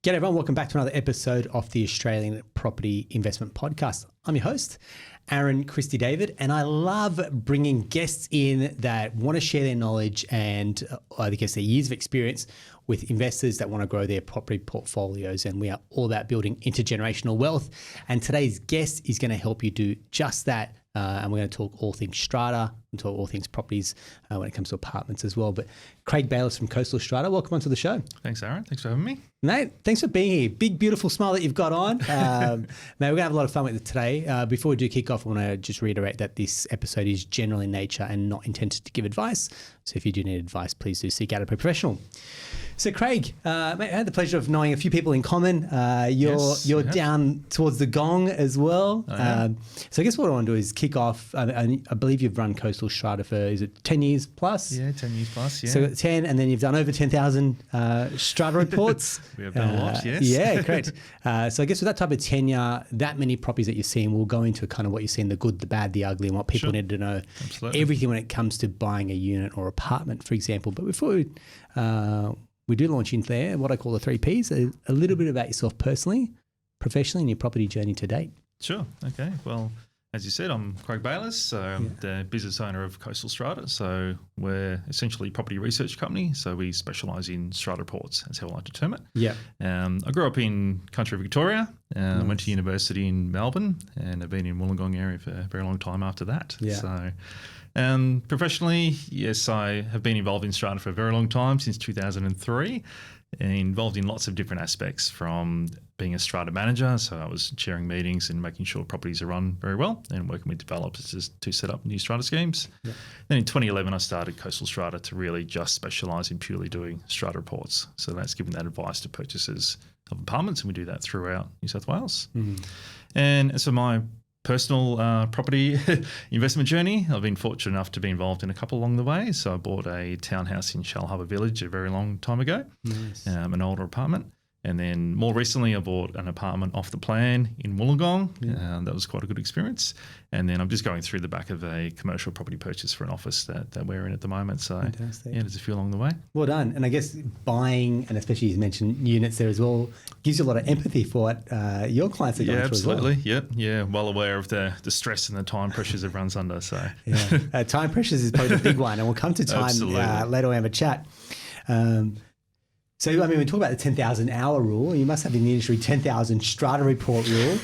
G'day everyone, welcome back to another episode of the Australian Property Investment Podcast. I'm your host, Aaron Christie David, and I love bringing guests in that want to share their knowledge and I guess their years of experience with investors that want to grow their property portfolios. And we are all about building intergenerational wealth. And today's guest is going to help you do just that. And we're going to talk all things strata and talk all things properties when it comes to apartments as well. But Craig Bayliss from Coastal Strata, welcome onto the show. Thanks, Aaron. Thanks for having me. Mate, thanks for being here. Big, beautiful smile that you've got on. Mate, we're going to have a lot of fun with it today. Before we do kick off, I want to just reiterate that this episode is general in nature and not intended to give advice. So if you do need advice, please do seek out a professional. So Craig, mate, I had the pleasure of knowing a few people in common. You're down towards the Gong as well. So I guess what I want to do is kick off. I believe you've run Coastal Strata for, is it 10 years plus? Yeah, 10 years plus, yeah. So 10, and then you've done over 10,000 strata reports. We have done a lot, yes. Yeah, correct. So I guess with that type of tenure, that many properties that you're seeing, we'll go into kind of what you're seeing, the good, the bad, the ugly, and what people need to know. Absolutely. Everything when it comes to buying a unit or apartment, for example. But before we do launch into there, what I call the 3 Ps, a little bit about yourself personally, professionally, and your property journey to date. Sure. Okay. Well, as you said, I'm Craig Bayliss, so I'm the business owner of Coastal Strata. So we're essentially a property research company. So we specialise in strata reports. That's how I like to term it. Yeah. I grew up in country Victoria. Went to university in Melbourne, and I've been in Wollongong area for a very long time after that. Yeah. So professionally, yes, I have been involved in strata for a very long time, since 2003, and involved in lots of different aspects, from being a strata manager, so I was chairing meetings and making sure properties are run very well, and working with developers to set up new strata schemes. Yeah. Then in 2011, I started Coastal Strata to really just specialise in purely doing strata reports. So that's giving that advice to purchasers of apartments, and we do that throughout New South Wales. And so my personal property investment journey, I've been fortunate enough to be involved in a couple along the way. So I bought a townhouse in Shell Harbour Village a very long time ago, an older apartment. And then more recently, I bought an apartment off the plan in Wollongong. That was quite a good experience. And then I'm just going through the back of a commercial property purchase for an office that we're in at the moment. So fantastic. Yeah, there's a few along the way. Well done. And I guess buying, and especially you mentioned units there as well, gives you a lot of empathy for what your clients are going through as well. Absolutely. Yeah. Well aware of the stress and the time pressures everyone's under. So time pressures is probably the big one. And we'll come to time later on have a chat. So, I mean, we talk about the 10,000 hour rule. You must have in the industry 10,000 strata report rule.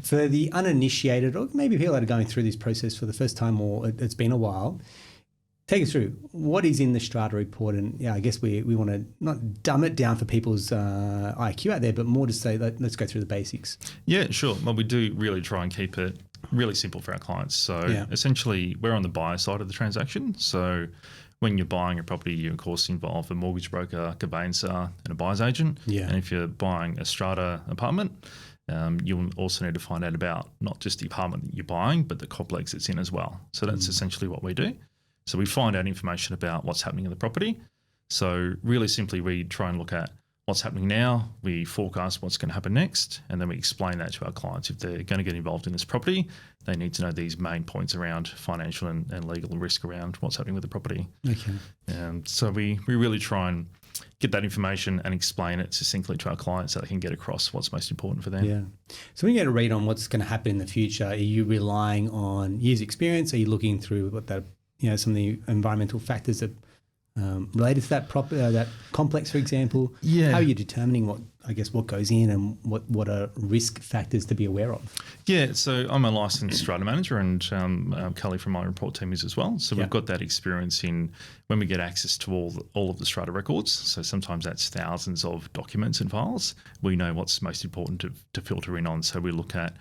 For the uninitiated, or maybe people that are going through this process for the first time, or it's been a while, take us through what is in the strata report. And I guess we want to not dumb it down for people's IQ out there, but more to say, let's go through the basics. Yeah, sure. Well, we do really try and keep it really simple for our clients. So essentially, we're on the buyer side of the transaction. So when you're buying a property, you of course involve a mortgage broker, conveyancer, and a buyer's agent. Yeah. And if you're buying a strata apartment, you'll also need to find out about not just the apartment that you're buying, but the complex it's in as well. So that's essentially what we do. So we find out information about what's happening in the property. So really simply, we try and look at what's happening now, we forecast what's going to happen next, and then we explain that to our clients. If they're going to get involved in this property, they need to know these main points around financial and legal risk around what's happening with the property. Okay. So we really try and get that information and explain it succinctly to our clients so they can get across what's most important for them. Yeah. So when you get a read on what's going to happen in the future, are you relying on years' experience? Are you looking through what that, some of the environmental factors that related to that complex, for example? Yeah. How are you determining what goes in and what are risk factors to be aware of? Yeah, so I'm a licensed strata manager, and Kelly from my report team is as well. So we've got that experience in when we get access to all of the strata records. So sometimes that's thousands of documents and files. We know what's most important to filter in on. So we look at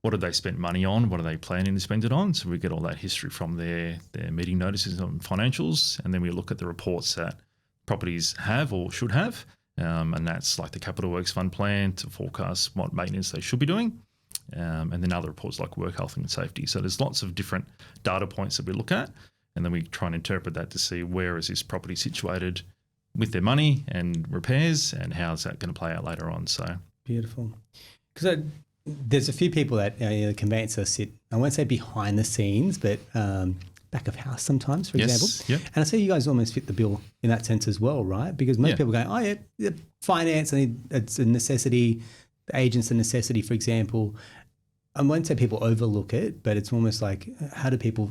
what have they spent money on, what are they planning to spend it on. So we get all that history from their meeting notices on financials, and then we look at the reports that properties have or should have. And that's like the Capital Works Fund plan to forecast what maintenance they should be doing. And then other reports like work health and safety. So there's lots of different data points that we look at, and then we try and interpret that to see where is this property situated with their money and repairs, and how is that going to play out later on. So beautiful. Because there's a few people that the conveyancer sit, I won't say behind the scenes, but back of house sometimes, for Yes, example. yep. And I see you guys almost fit the bill in that sense as well, right? Because most people go, oh yeah, finance, and it's a necessity. The agent's a necessity, for example. I won't say people overlook it, but it's almost like, how do people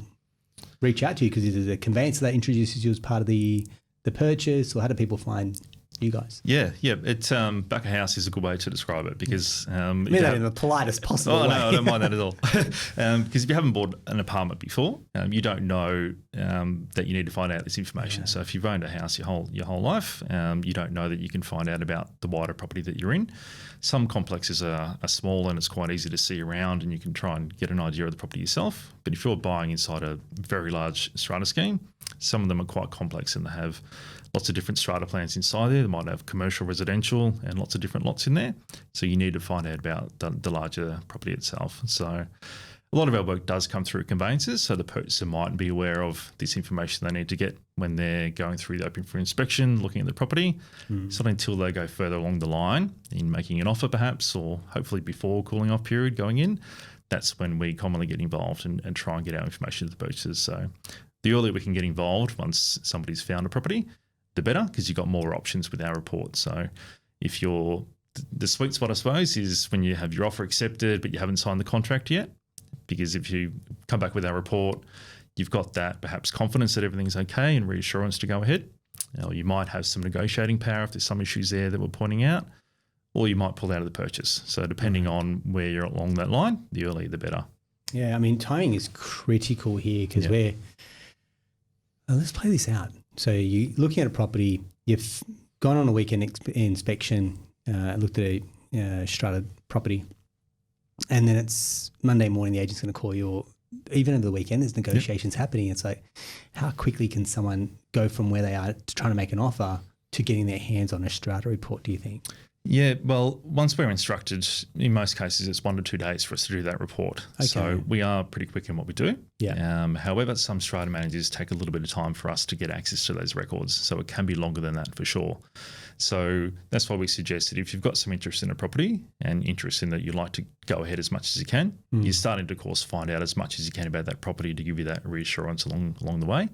reach out to you? Because is it a conveyancer that introduces you as part of the purchase, or how do people find you guys? Yeah. It's back of house is a good way to describe it, because I mean that in the politest possible way. No, I don't mind that at all. Because if you haven't bought an apartment before, you don't know that you need to find out this information. Yeah. So if you've owned a house your whole life, you don't know that you can find out about the wider property that you're in. Some complexes are small and it's quite easy to see around, and you can try and get an idea of the property yourself. But if you're buying inside a very large strata scheme, some of them are quite complex and they have lots of different strata plans inside there. They might have commercial, residential, and lots of different lots in there. So you need to find out about the larger property itself. So a lot of our work does come through conveyances, so the purchaser might be aware of this information they need to get when they're going through the open for inspection, looking at the property. It's not until they go further along the line in making an offer perhaps, or hopefully before cooling off period going in, that's when we commonly get involved and try and get our information to the purchasers. So the earlier we can get involved once somebody's found a property, the better, because you've got more options with our report. So if you're, the sweet spot, I suppose, is when you have your offer accepted but you haven't signed the contract yet, because if you come back with our report, you've got that perhaps confidence that everything's okay and reassurance to go ahead. Now, you might have some negotiating power if there's some issues there that we're pointing out, or you might pull out of the purchase. So depending on where you're along that line, the earlier the better. Yeah, I mean, timing is critical here, because let's play this out. So you're looking at a property, you've gone on a weekend inspection, looked at a strata property, and then it's Monday morning, the agent's going to call you, or even over the weekend, there's negotiations happening. It's like, how quickly can someone go from where they are to trying to make an offer to getting their hands on a strata report, do you think? Yeah, well, once we're instructed, in most cases, it's 1 to 2 days for us to do that report. Okay. So we are pretty quick in what we do. Yeah. However, some strata managers take a little bit of time for us to get access to those records. So it can be longer than that for sure. So that's why we suggested if you've got some interest in a property and interest in that you'd like to go ahead as much as you can, you're starting to, of course, find out as much as you can about that property to give you that reassurance along the way.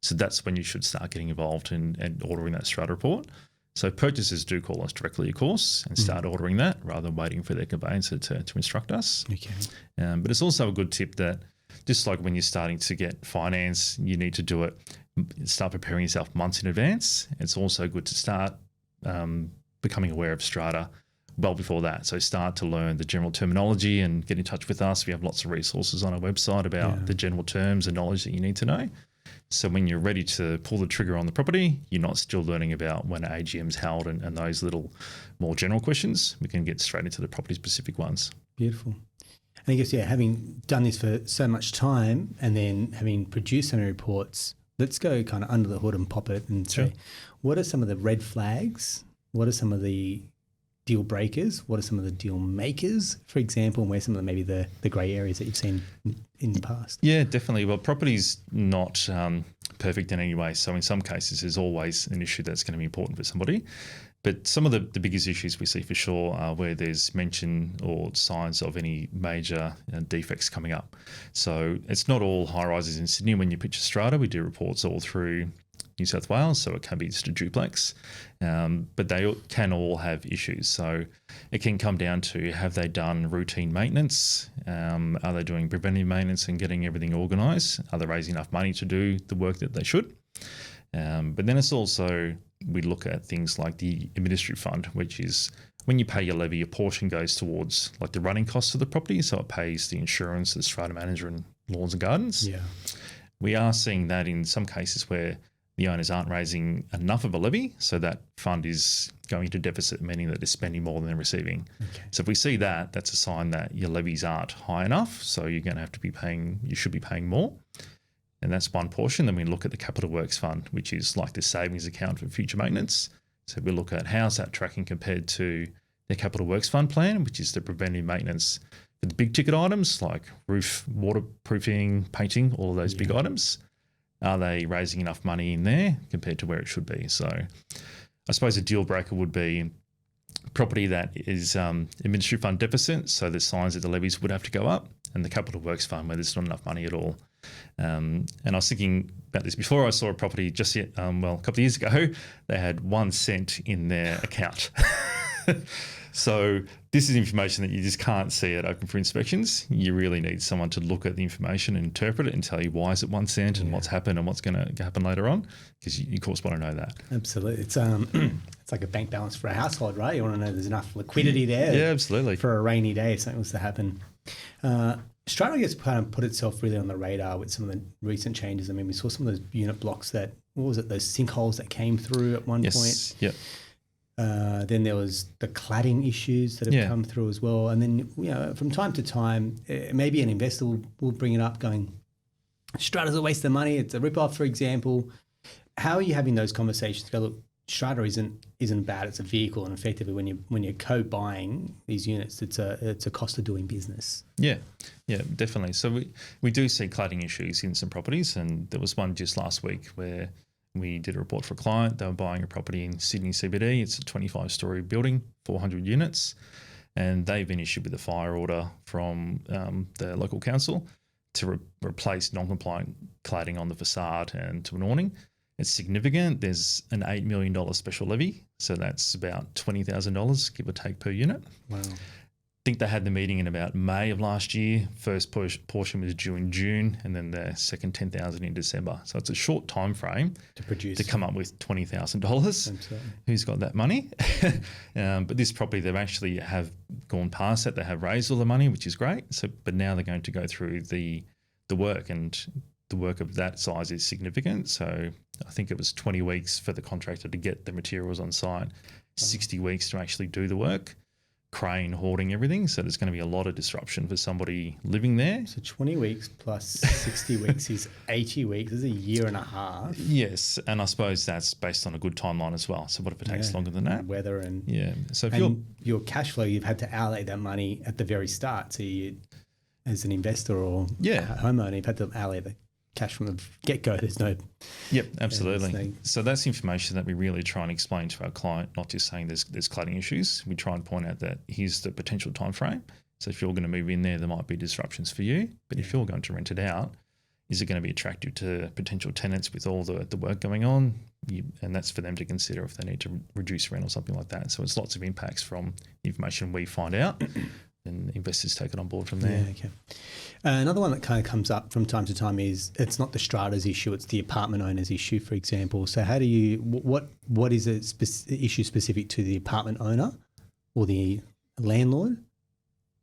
So that's when you should start getting involved and ordering that strata report. So purchasers do call us directly, of course, and start ordering that rather than waiting for their conveyancer to instruct us. Okay. But it's also a good tip that just like when you're starting to get finance, you need to do it, start preparing yourself months in advance. It's also good to start becoming aware of strata well before that. So start to learn the general terminology and get in touch with us. We have lots of resources on our website about the general terms and knowledge that you need to know. So when you're ready to pull the trigger on the property, you're not still learning about when AGM's held and those little more general questions. We can get straight into the property-specific ones. Beautiful. And I guess, having done this for so much time and then having produced so many reports, let's go kind of under the hood and pop it and say, what are some of the red flags? What are some of the deal breakers? What are some of the deal makers, for example, and where some of maybe the grey areas that you've seen in the past? Yeah, definitely. Well, property's not perfect in any way. So in some cases, there's always an issue that's going to be important for somebody. But some of the biggest issues we see for sure are where there's mention or signs of any major defects coming up. So it's not all high-rises in Sydney. When you pitch a strata, we do reports all through New South Wales, so it can be just a duplex, but they can all have issues. So it can come down to, have they done routine maintenance? Are they doing preventive maintenance and getting everything organised? Are they raising enough money to do the work that they should? But then it's also, we look at things like the administrative fund, which is when you pay your levy, a portion goes towards like the running costs of the property. So it pays the insurance, the strata manager and lawns and gardens. Yeah. We are seeing that in some cases where the owners aren't raising enough of a levy, so that fund is going into deficit, meaning that they're spending more than they're receiving. Okay. So if we see that, that's a sign that your levies aren't high enough, so you're going to have to be paying, you should be paying more. And that's one portion. Then we look at the capital works fund, which is like the savings account for future maintenance. So we look at how's that tracking compared to their capital works fund plan, which is the preventive maintenance for the big ticket items like roof, waterproofing, painting, all of those big items. Are they raising enough money in there compared to where it should be? So I suppose a deal breaker would be property that is administrative fund deficit, so there's signs that the levies would have to go up, and the capital works fund where there's not enough money at all. And I was thinking about this before. I saw a property just a couple of years ago. They had 1 cent in their account. So this is information that you just can't see at open for inspections. You really need someone to look at the information and interpret it and tell you why is it 1 cent and what's happened and what's going to happen later on, because you of course want to know that. Absolutely. It's it's like a bank balance for a household, right? You want to know there's enough liquidity there. Yeah, absolutely. For a rainy day if something was to happen. Strata gets kind of put itself really on the radar with some of the recent changes. I mean, we saw some of those unit blocks that, what was it, those sinkholes that came through at one point. Yep. Then there was the cladding issues that have come through as well. And then, from time to time, maybe an investor will bring it up going, Strata's a waste of money. It's a rip-off, for example. How are you having those conversations to go, look, Strata isn't bad. It's a vehicle, and effectively when you're co-buying these units, it's a cost of doing business. Yeah, definitely. So we do see cladding issues in some properties, and there was one just last week where we did a report for a client. They were buying a property in Sydney CBD. It's a 25-storey building, 400 units, and they've been issued with a fire order from the local council to replace non-compliant cladding on the facade and to an awning. It's significant. There's an $8 million special levy, so that's about $20,000, give or take, per unit. Wow. I think they had the meeting in about May of last year. First portion was due in June, and then the second $10,000 in December. So it's a short time frame to come up with $20,000. Who's got that money? But this property, they've actually have gone past that. They have raised all the money, which is great. So, but now they're going to go through the work, and the work of that size is significant. So I think it was 20 weeks for the contractor to get the materials on site, 60 weeks to actually do the work. Crane, hoarding, everything. So there's going to be a lot of disruption for somebody living there. So 20 weeks plus 60 weeks is 80 weeks. It's a year and a half. Yes. And I suppose that's based on a good timeline as well. So what if it takes longer than that? Weather and... Yeah. So if your cash flow, you've had to outlay that money at the very start. So you, as an investor or a homeowner, you've had to outlay the cash from the get-go. There's no... Yep, absolutely. So that's information that we really try and explain to our client, not just saying there's cladding issues. We try and point out that here's the potential time frame. So if you're going to move in there might be disruptions for you. But if you're going to rent it out, is it going to be attractive to potential tenants with all the work going on? And that's for them to consider if they need to reduce rent or something like that. So it's lots of impacts from the information we find out. And investors take it on board from there. Yeah, okay. Another one that kind of comes up from time to time is it's not the strata's issue, it's the apartment owner's issue, for example. So how do you, what is a issue specific to the apartment owner or the landlord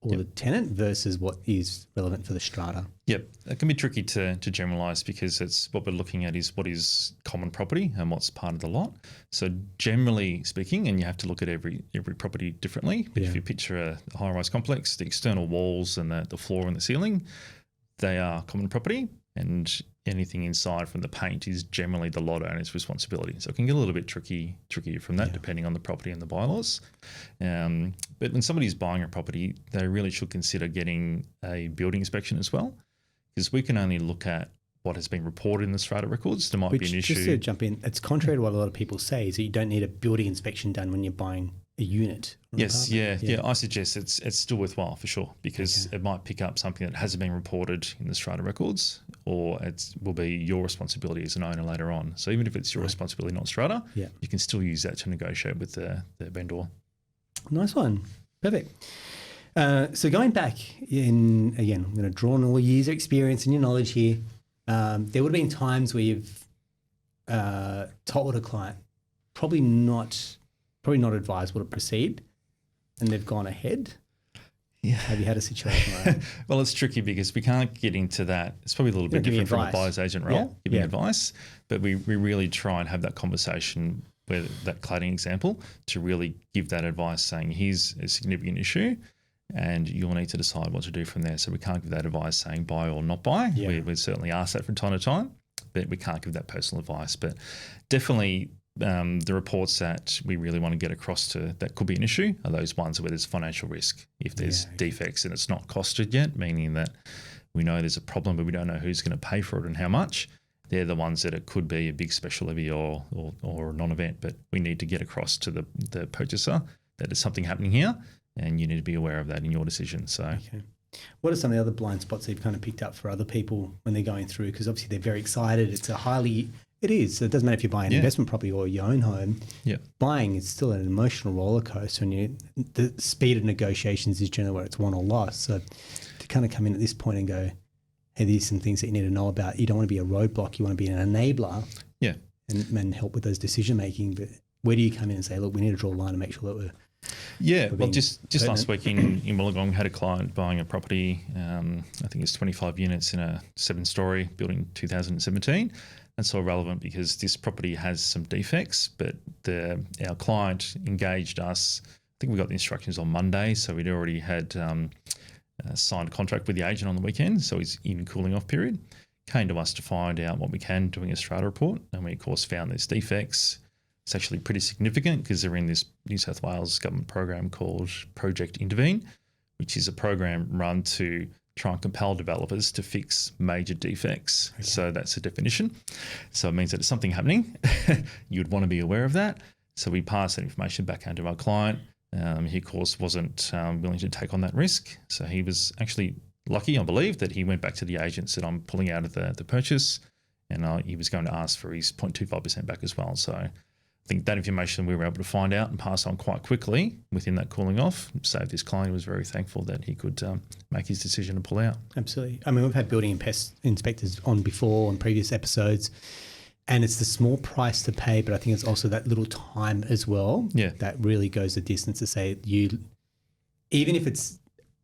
or the tenant versus what is relevant for the strata? Yep, it can be tricky to generalise because it's what we're looking at is what is common property and what's part of the lot. So generally speaking, and you have to look at every property differently, but if you picture a high-rise complex, the external walls and the floor and the ceiling, they are common property, and anything inside from the paint is generally the lot owner's responsibility. So it can get a little bit trickier from that depending on the property and the bylaws. But when somebody's buying a property, they really should consider getting a building inspection as well, because we can only look at what has been reported in the strata records. There might be an issue. Just to jump in, it's contrary to what a lot of people say, is that you don't need a building inspection done when you're buying a unit. Yes, yeah. I suggest it's still worthwhile for sure, because it might pick up something that hasn't been reported in the strata records, or it will be your responsibility as an owner later on. So even if it's your responsibility, not strata, you can still use that to negotiate with the vendor. Nice one. Perfect. So going back in, again, I'm going to draw on all years of experience and your knowledge here. There would have been times where you've told a client probably not advisable to proceed, and they've gone ahead. Yeah. Have you had a situation like that? Well, it's tricky because we can't get into that. It's probably a little bit different from a buyer's agent role, giving advice, but we really try and have that conversation with that cladding example to really give that advice saying, here's a significant issue and you'll need to decide what to do from there. So we can't give that advice saying buy or not buy. Yeah. We certainly ask that from time to time, but we can't give that personal advice. But definitely the reports that we really want to get across to that could be an issue are those ones where there's financial risk. If there's defects and it's not costed yet, meaning that we know there's a problem but we don't know who's going to pay for it and how much, they're the ones that it could be a big special levy or a non-event. But we need to get across to the purchaser that there's something happening here and you need to be aware of that in your decision. So What are some of the other blind spots that you've kind of picked up for other people when they're going through? Because obviously they're very excited. It is. So it doesn't matter if you're buying an investment property or your own home. Yeah. Buying is still an emotional roller coaster, and the speed of negotiations is generally where it's won or lost. So to kind of come in at this point and go, hey, these are some things that you need to know about. You don't want to be a roadblock. You want to be an enabler. Yeah. And help with those decision making. But where do you come in and say, look, we need to draw a line and make sure that we're just last week in Wollongong, had a client buying a property. I think it's 25 units in a 7-story building, 2017. That's all relevant because this property has some defects, but our client engaged us. I think we got the instructions on Monday, so we'd already had signed a contract with the agent on the weekend, so he's in cooling off period. Came to us to find out what we can, doing a strata report, and we of course found there's defects. It's actually pretty significant because they're in this New South Wales government program called Project Intervene, which is a program run to try and compel developers to fix major defects. Okay. So that's the definition. So it means that it's something happening. You'd want to be aware of that. So we passed that information back onto our client. He, of course, wasn't willing to take on that risk. So he was actually lucky, I believe, that he went back to the agent and said, I'm pulling out of the purchase. And he was going to ask for his 0.25% back as well. So I think that information we were able to find out and pass on quite quickly within that cooling off. Saved this client. He was very thankful that he could make his decision to pull out. Absolutely. I mean, we've had building and pest inspectors on before on previous episodes, and it's the small price to pay, but I think it's also that little time as well that really goes the distance to say even if it's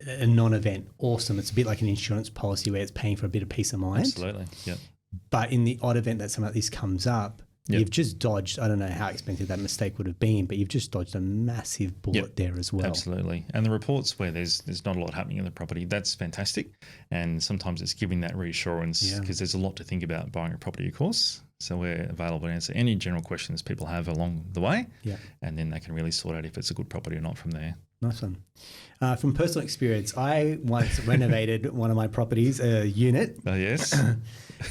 a non-event, awesome. It's a bit like an insurance policy where it's paying for a bit of peace of mind. Absolutely, yeah. But in the odd event that something like this comes up, you've just dodged, I don't know how expensive that mistake would have been, but you've just dodged a massive bullet there as well. Absolutely. And the reports where there's not a lot happening in the property, that's fantastic. And sometimes it's giving that reassurance because there's a lot to think about buying a property, of course. So we're available to answer any general questions people have along the way. Yeah. And then they can really sort out if it's a good property or not from there. Nice one. From personal experience, I once renovated one of my properties, a unit. Oh, yes.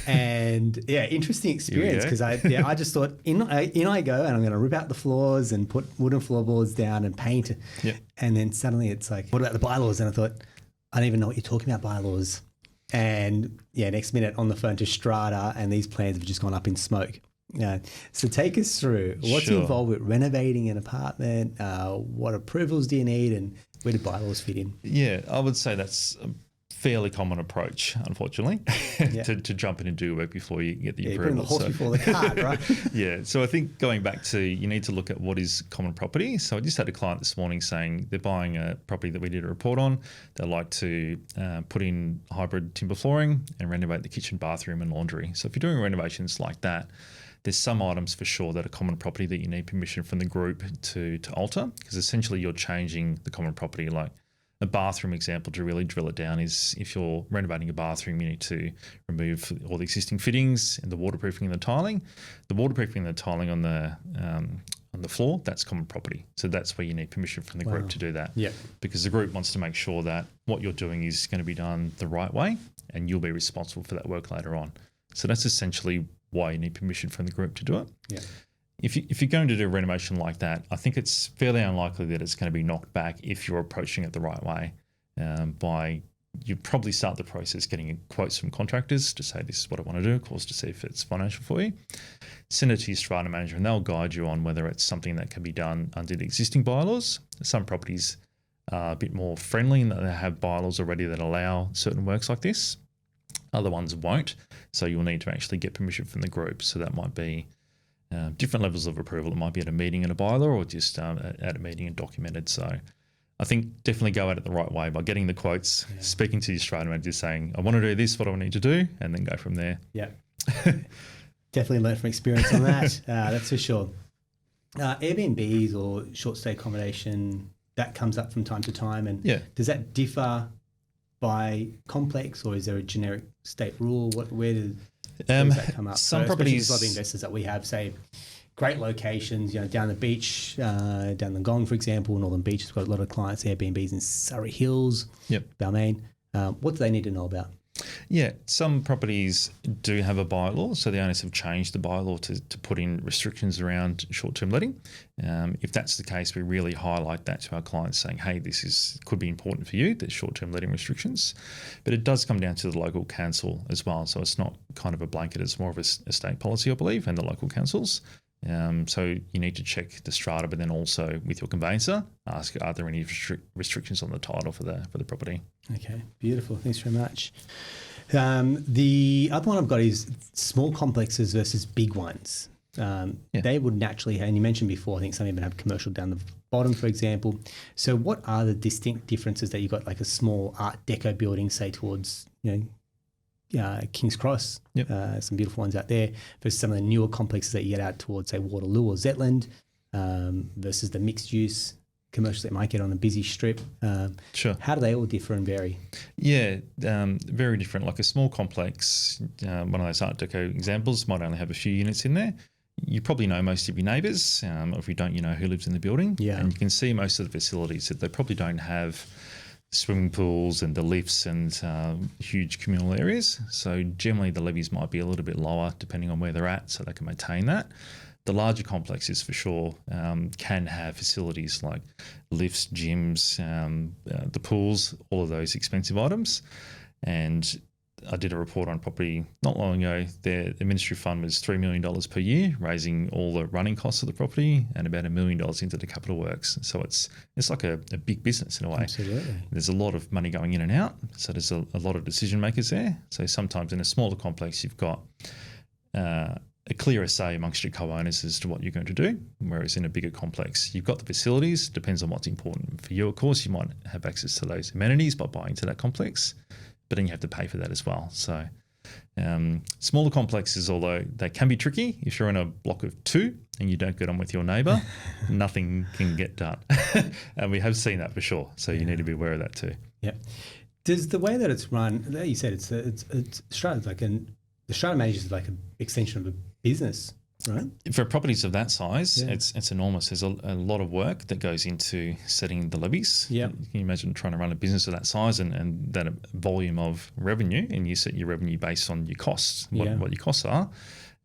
And interesting experience because I just thought in I go and I'm going to rip out the floors and put wooden floorboards down and paint. Yep. And then suddenly it's like, what about the bylaws? And I thought, I don't even know what you're talking about, bylaws. And next minute on the phone to Strata, and these plans have just gone up in smoke. So take us through what's involved with renovating an apartment. What approvals do you need, and where do bylaws fit in? Yeah, I would say that's a fairly common approach, unfortunately, to jump in and do work before you get the approval. Putting the horse before the cart, right? So I think going back to, you need to look at what is common property. So I just had a client this morning saying they're buying a property that we did a report on. They'd like to put in hybrid timber flooring and renovate the kitchen, bathroom and laundry. So if you're doing renovations like that, there's some items for sure that are common property that you need permission from the group to alter, because essentially you're changing the common property. Like a bathroom example, to really drill it down, is if you're renovating a bathroom, you need to remove all the existing fittings and the waterproofing and the tiling. The waterproofing and the tiling on the floor, that's common property. So that's where you need permission from the group to do that. Yeah. Because the group wants to make sure that what you're doing is going to be done the right way and you'll be responsible for that work later on. So that's essentially why you need permission from the group to do it. Yeah. If you're going to do a renovation like that, I think it's fairly unlikely that it's going to be knocked back if you're approaching it the right way. You probably start the process getting quotes from contractors to say, this is what I want to do, of course, to see if it's financial for you. Send it to your strata manager and they'll guide you on whether it's something that can be done under the existing bylaws. Some properties are a bit more friendly in that they have bylaws already that allow certain works like this. Other ones won't. So you'll need to actually get permission from the group. So that might be different levels of approval. It might be at a meeting and a bylaw, or just at a meeting and documented. So I think definitely go at it the right way by getting the quotes, speaking to your strata manager, saying, I want to do this, what do I need to do? And then go from there. Yeah. Definitely learned from experience on that. That's for sure. Airbnbs or short stay accommodation, that comes up from time to time. And does that differ by complex, or is there a generic state rule? Where does that come up? Some properties, a lot of investors that we have say great locations, down the beach, down the Gong, for example, Northern Beach has got a lot of clients, Airbnbs in Surrey Hills, Balmain. What do they need to know about? Yeah, some properties do have a bylaw, so the owners have changed the bylaw to put in restrictions around short-term letting. If that's the case, we really highlight that to our clients, saying, hey, could be important for you, the short-term letting restrictions. But it does come down to the local council as well, so it's not kind of a blanket, it's more of a state policy, I believe, and the local councils. So you need to check the strata, but then also with your conveyancer, ask, are there any restrictions on the title for the property? Okay, beautiful. Thanks very much. The other one I've got is small complexes versus big ones. They would naturally, and you mentioned before, I think some even have commercial down the bottom, for example. So what are the distinct differences that you've got, like a small Art Deco building, say towards, King's Cross, some beautiful ones out there, versus some of the newer complexes that you get out towards, say, Waterloo or Zetland, versus the mixed use commercials that might get on a busy strip. Sure. How do they all differ and vary? Yeah, very different. Like a small complex, one of those Art Deco examples might only have a few units in there. You probably know most of your neighbours, or if you don't, you know who lives in the building. Yeah. And you can see most of the facilities that they probably don't have swimming pools and the lifts and huge communal areas. So generally the levies might be a little bit lower depending on where they're at, so they can maintain that. The larger complexes for sure can have facilities like lifts, gyms, the pools, all of those expensive items. And I did a report on property not long ago. The ministry fund was $3 million per year, raising all the running costs of the property and about $1 million into the capital works. So it's like a big business in a way. Absolutely. There's a lot of money going in and out. So there's a lot of decision makers there. So sometimes in a smaller complex, you've got a clearer say amongst your co-owners as to what you're going to do, whereas in a bigger complex, you've got the facilities, depends on what's important for you. Of course, you might have access to those amenities by buying into that complex, but then you have to pay for that as well. So smaller complexes, although they can be tricky, if you're in a block of 2 and you don't get on with your neighbour, nothing can get done. And we have seen that for sure. So you need to be aware of that too. Yeah. Does the way that it's run, you said it's Strata, the Strata manager is like an extension of a business, right? For properties of that size, it's enormous. There's a lot of work that goes into setting the levies. Yeah. Can you imagine trying to run a business of that size and that volume of revenue, and you set your revenue based on your costs, what your costs are,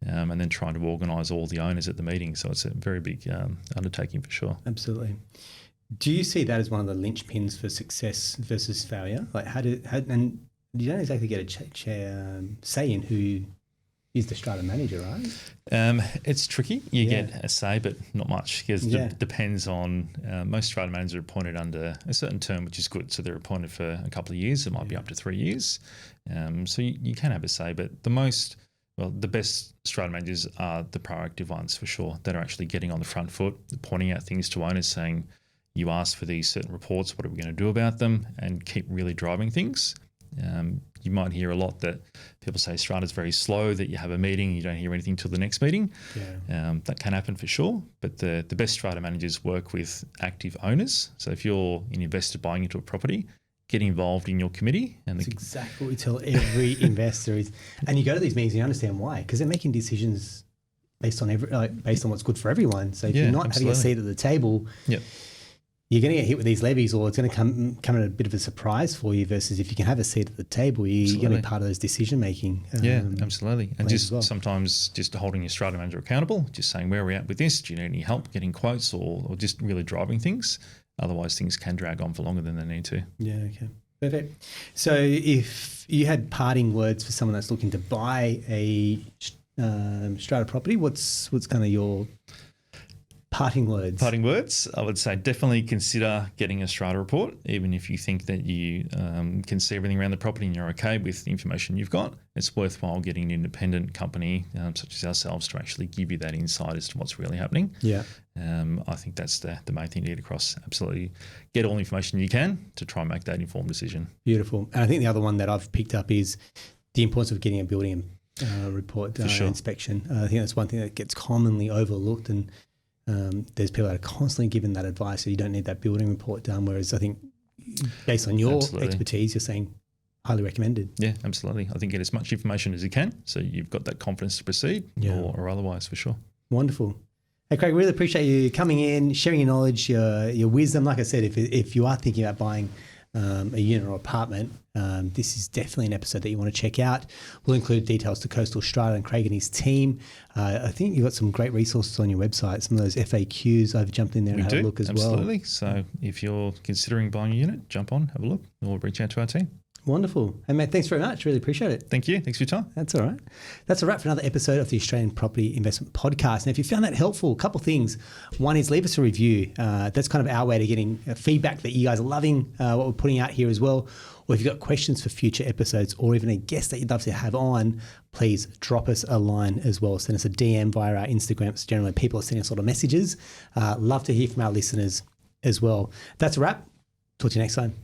and then trying to organise all the owners at the meeting. So it's a very big undertaking for sure. Absolutely. Do you see that as one of the linchpins for success versus failure? Like and you don't exactly get a say in who is the Strata manager, right? It's tricky. You get a say, but not much, because it depends on most Strata managers are appointed under a certain term, which is good. So they're appointed for a couple of years. It might be up to 3 years. So you can have a say, but the best Strata managers are the proactive ones for sure, that are actually getting on the front foot, pointing out things to owners, saying, you asked for these certain reports, what are we going to do about them, and keep really driving things. You might hear a lot that people say Strata's very slow, that you have a meeting, you don't hear anything till the next meeting. Yeah. That can happen for sure, but the best Strata managers work with active owners. So if you're an investor buying into a property, get involved in your committee. And that's exactly what we tell every investor is. And you go to these meetings and you understand why, because they're making decisions based on what's good for everyone. So if you're not having a seat at the table, you're going to get hit with these levies, or it's going to come at a bit of a surprise for you, versus if you can have a seat at the table, you're going to be part of those decision making. Absolutely. And just sometimes just holding your Strata manager accountable, just saying, where are we at with this? Do you need any help getting quotes, or just really driving things? Otherwise, things can drag on for longer than they need to. Yeah, okay. Perfect. So if you had parting words for someone that's looking to buy a Strata property, what's kind of your parting words? Parting words, I would say definitely consider getting a Strata report, even if you think that you can see everything around the property and you're okay with the information you've got. It's worthwhile getting an independent company such as ourselves to actually give you that insight as to what's really happening. Yeah. I think that's the main thing to get across. Absolutely get all the information you can to try and make that informed decision. Beautiful. And I think the other one that I've picked up is the importance of getting a building report inspection. I think that's one thing that gets commonly overlooked, and there's people that are constantly given that advice, so you don't need that building report done, whereas I think based on your expertise, you're saying highly recommended. Yeah, absolutely. I think get as much information as you can so you've got that confidence to proceed or otherwise for sure. Wonderful. Hey, Craig, really appreciate you coming in, sharing your knowledge, your wisdom. Like I said, if you are thinking about buying a unit or apartment, this is definitely an episode that you want to check out. We'll include details to Coastal Strata and Craig and his team. I think you've got some great resources on your website, some of those FAQs. I've jumped in there and had a look as well. Absolutely. So if you're considering buying a unit, jump on, have a look, or reach out to our team. Wonderful. Hey, mate, thanks very much. Really appreciate it. Thank you. Thanks for your time. That's all right. That's a wrap for another episode of the Australian Property Investment Podcast. And if you found that helpful, a couple of things. One is leave us a review. That's kind of our way to getting feedback that you guys are loving what we're putting out here as well. Or if you've got questions for future episodes or even a guest that you'd love to have on, please drop us a line as well. Send us a DM via our Instagrams. Generally, people are sending us a lot of messages. Love to hear from our listeners as well. That's a wrap. Talk to you next time.